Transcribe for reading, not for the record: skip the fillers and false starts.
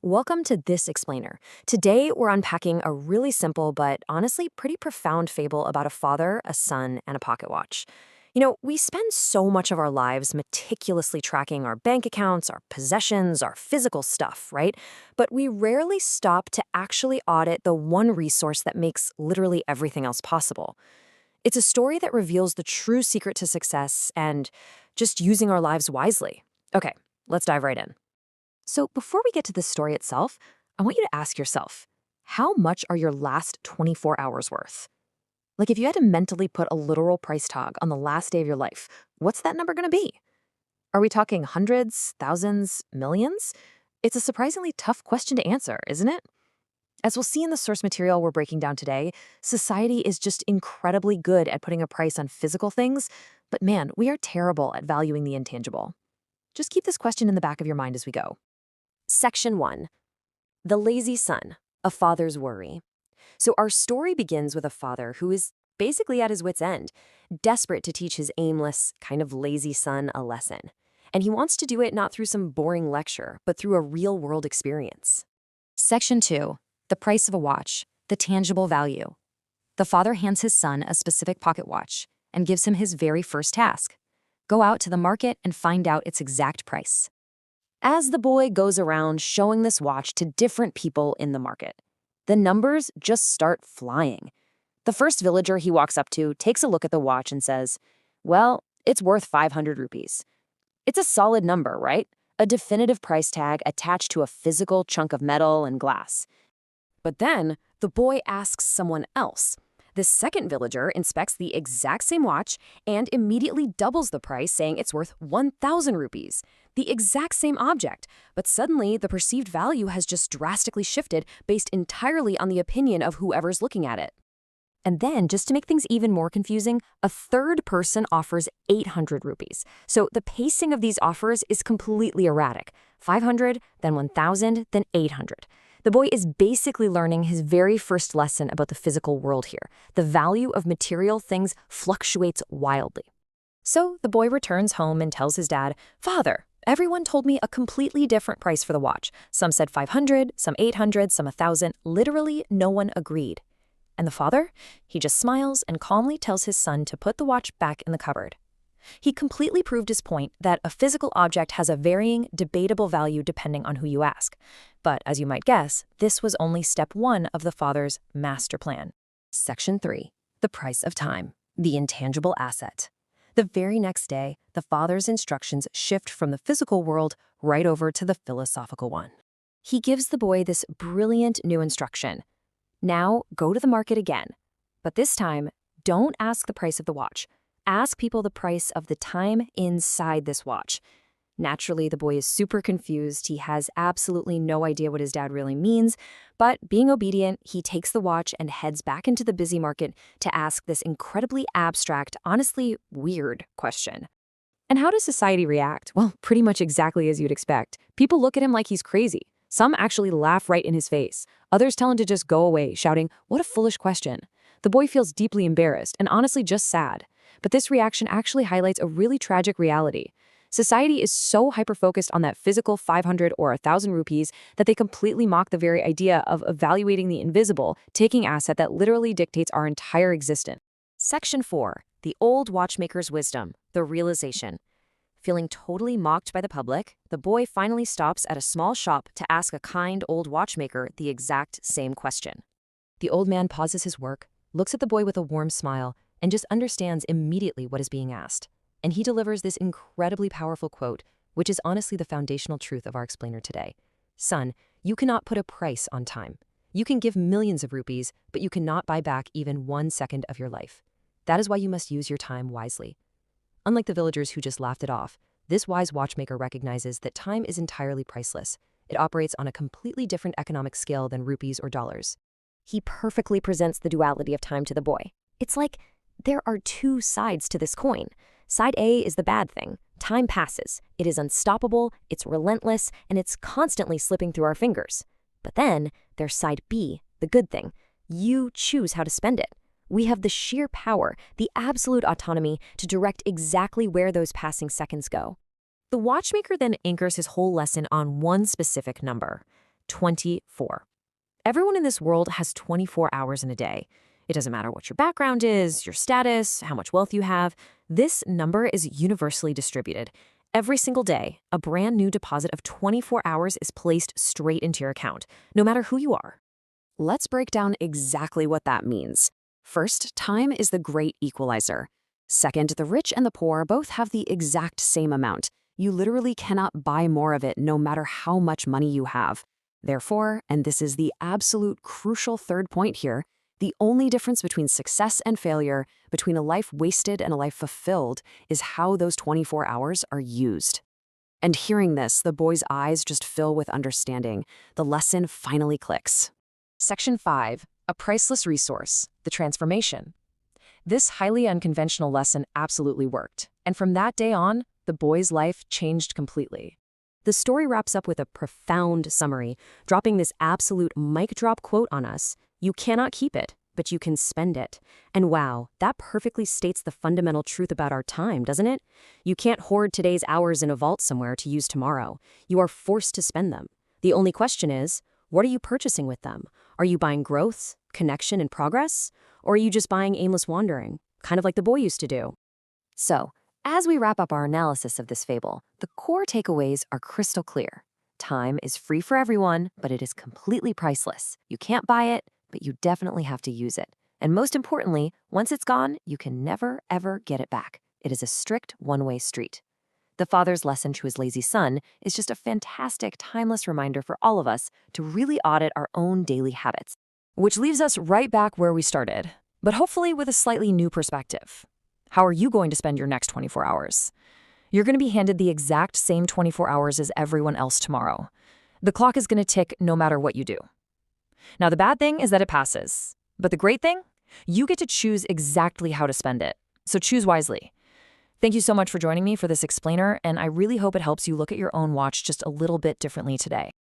Welcome to This Explainer. Today, we're unpacking a really simple but honestly pretty profound fable about a father, a son, and a pocket watch. We spend so much of our lives meticulously tracking our bank accounts, our possessions, our physical stuff, right? But we rarely stop to actually audit the one resource that makes literally everything else possible. It's a story that reveals the true secret to success and just using our lives wisely. Okay, let's dive right in. So before we get to the story itself, I want you to ask yourself, how much are your last 24 hours worth? Like if you had to mentally put a literal price tag on the last day of your life, what's that number going to be? Are we talking hundreds, thousands, millions? It's a surprisingly tough question to answer, isn't it? As we'll see in the source material we're breaking down today, society is just incredibly good at putting a price on physical things, but man, we are terrible at valuing the intangible. Just keep this question in the back of your mind as we go. Section 1. The Lazy Son, a Father's Worry. So our story begins with a father who is basically at his wit's end, desperate to teach his aimless, kind of lazy son a lesson. And he wants to do it not through some boring lecture, but through a real-world experience. Section 2. The Price of a Watch, the Tangible Value. The father hands his son a specific pocket watch and gives him his very first task. Go out to the market and find out its exact price. As the boy goes around showing this watch to different people in the market, the numbers just start flying. The first villager he walks up to takes a look at the watch and says, well, it's worth 500 rupees. It's a solid number, right? A definitive price tag attached to a physical chunk of metal and glass. But then the boy asks someone else. This second villager inspects the exact same watch and immediately doubles the price, saying it's worth 1,000 rupees. The exact same object, but suddenly the perceived value has just drastically shifted based entirely on the opinion of whoever's looking at it. And then, just to make things even more confusing, a third person offers 800 rupees. So the pacing of these offers is completely erratic. 500, then 1,000, then 800. The boy is basically learning his very first lesson about the physical world here. The value of material things fluctuates wildly. So the boy returns home and tells his dad, "Father, everyone told me a completely different price for the watch. Some said 500, some 800, some 1,000. Literally, no one agreed." And the father? He just smiles and calmly tells his son to put the watch back in the cupboard. He completely proved his point that a physical object has a varying, debatable value depending on who you ask. But as you might guess, this was only step 1 of the father's master plan. Section 3. The Price of Time, the Intangible Asset. The very next day, the father's instructions shift from the physical world right over to the philosophical one. He gives the boy this brilliant new instruction. Now, go to the market again. But this time, don't ask the price of the watch. Ask people the price of the time inside this watch. Naturally, the boy is super confused. He has absolutely no idea what his dad really means, but being obedient, he takes the watch and heads back into the busy market to ask this incredibly abstract, honestly weird question. And how does society react? Well, pretty much exactly as you'd expect. People look at him like he's crazy. Some actually laugh right in his face. Others tell him to just go away, shouting, "What a foolish question." The boy feels deeply embarrassed and honestly just sad. But this reaction actually highlights a really tragic reality. Society is so hyper-focused on that physical 500 or 1,000 rupees that they completely mock the very idea of evaluating the invisible, taking asset that literally dictates our entire existence. Section 4. The Old Watchmaker's Wisdom, the Realization. Feeling totally mocked by the public, the boy finally stops at a small shop to ask a kind old watchmaker the exact same question. The old man pauses his work, looks at the boy with a warm smile, and just understands immediately what is being asked. And he delivers this incredibly powerful quote, which is honestly the foundational truth of our explainer today. "Son, you cannot put a price on time. You can give millions of rupees, but you cannot buy back even 1 second of your life. That is why you must use your time wisely." Unlike the villagers who just laughed it off, this wise watchmaker recognizes that time is entirely priceless. It operates on a completely different economic scale than rupees or dollars. He perfectly presents the duality of time to the boy. It's like there are 2 sides to this coin. Side A is the bad thing. Time passes. It is unstoppable, it's relentless, and it's constantly slipping through our fingers. But then there's side B, the good thing. You choose how to spend it. We have the sheer power, the absolute autonomy to direct exactly where those passing seconds go. The watchmaker then anchors his whole lesson on one specific number. 24. Everyone in this world has 24 hours in a day. It doesn't matter what your background is, your status, how much wealth you have. This number is universally distributed. Every single day, a brand new deposit of 24 hours is placed straight into your account, no matter who you are. Let's break down exactly what that means. First, time is the great equalizer. Second, the rich and the poor both have the exact same amount. You literally cannot buy more of it no matter how much money you have. Therefore, and this is the absolute crucial third point here, the only difference between success and failure, between a life wasted and a life fulfilled, is how those 24 hours are used. And hearing this, the boy's eyes just fill with understanding. The lesson finally clicks. Section 5, a priceless resource, the transformation. This highly unconventional lesson absolutely worked, and from that day on, the boy's life changed completely. The story wraps up with a profound summary, dropping this absolute mic drop quote on us. You cannot keep it, but you can spend it. And wow, that perfectly states the fundamental truth about our time, doesn't it? You can't hoard today's hours in a vault somewhere to use tomorrow. You are forced to spend them. The only question is, what are you purchasing with them? Are you buying growth, connection, and progress? Or are you just buying aimless wandering, kind of like the boy used to do? So, as we wrap up our analysis of this fable, the core takeaways are crystal clear. Time is free for everyone, but it is completely priceless. You can't buy it, but you definitely have to use it. And most importantly, once it's gone, you can never, ever get it back. It is a strict one-way street. The father's lesson to his lazy son is just a fantastic, timeless reminder for all of us to really audit our own daily habits. Which leaves us right back where we started, but hopefully with a slightly new perspective. How are you going to spend your next 24 hours? You're going to be handed the exact same 24 hours as everyone else tomorrow. The clock is going to tick no matter what you do. Now, the bad thing is that it passes. But the great thing? You get to choose exactly how to spend it. So choose wisely. Thank you so much for joining me for this explainer, and I really hope it helps you look at your own watch just a little bit differently today.